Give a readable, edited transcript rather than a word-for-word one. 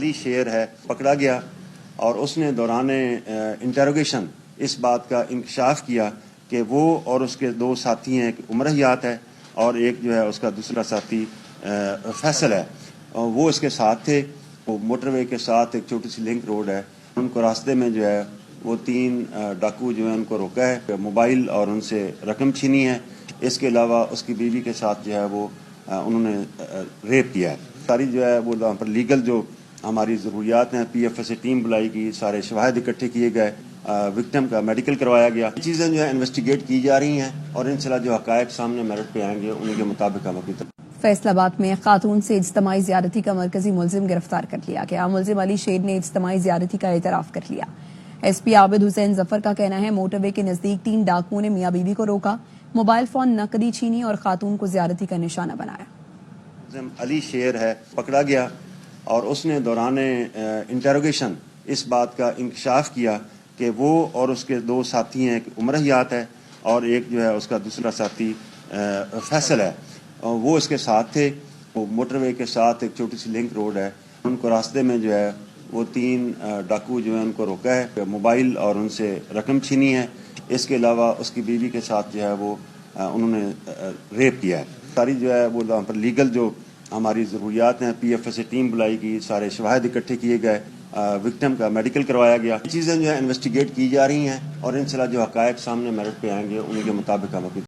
علی شیر ہے پکڑا گیا اور اس نے دوران انٹروگیشن اس بات کا انکشاف کیا کہ وہ اور اس کے دو ساتھی ہیں، ایک عمر حیات ہے اور ایک جو ہے اس کا دوسرا ساتھی فیصل ہے، وہ اس کے ساتھ تھے۔ وہ موٹر وے کے ساتھ ایک چھوٹی سی لنک روڈ ہے، ان کو راستے میں جو ہے وہ تین ڈاکو جو ہیں ان کو روکا ہے، موبائل اور ان سے رقم چھینی ہے۔ اس کے علاوہ اس کی بیوی کے ساتھ جو ہے وہ انہوں نے ریپ کیا ہے۔ ساری جو ہے وہ وہاں پر لیگل جو ہماری ضروریات ہیں، پی ایف ایس سے ٹیم بلائی گئی، سارے شواہد اکٹھے کیے گئے، وکٹم کا میڈیکل کروایا گیا۔ چیزیں جو ہے انویسٹیگیٹ کی جا رہی ہیں اور انشاءاللہ جو حقائق سامنے میرٹ پہ آئیں گے ان کے مطابق ہم اپنی فیصل آباد میں خاتون سے اجتماعی زیادتی کا مرکزی ملزم گرفتار کر لیا گیا۔ ملزم علی شیر نے اجتماعی زیادتی کا اعتراف کر لیا۔ ایس پی عابد حسین ظفر کا کہنا ہے موٹر وے کے نزدیک تین ڈاکوؤں نے میاں بیوی کو روکا، موبائل فون نقدی چھینی اور خاتون کو زیادتی کا نشانہ بنایا۔ ملزم علی شیر ہے پکڑا گیا اور اس نے دوران انٹروگیشن اس بات کا انکشاف کیا کہ وہ اور اس کے دو ساتھی ہیں، ایک عمر حیات ہے اور ایک جو ہے اس کا دوسرا ساتھی فیصل ہے، وہ اس کے ساتھ تھے۔ وہ موٹر وے کے ساتھ ایک چھوٹی سی لنک روڈ ہے، ان کو راستے میں جو ہے وہ تین ڈاکو جو ہیں ان کو روکا ہے، موبائل اور ان سے رقم چھینی ہے۔ اس کے علاوہ اس کی بیوی کے ساتھ جو ہے وہ انہوں نے ریپ کیا ہے۔ ساری جو ہے وہ وہاں پر لیگل جو ہماری ضروریات ہیں، پی ایف ایس سے ٹیم بلائی گئی، سارے شواہد اکٹھے کیے گئے، وکٹم کا میڈیکل کروایا گیا۔ چیزیں جو ہے انویسٹیگیٹ کی جا رہی ہیں اور انشاءاللہ جو حقائق سامنے میرٹ پہ آئیں گے ان کے مطابق ہم اپنی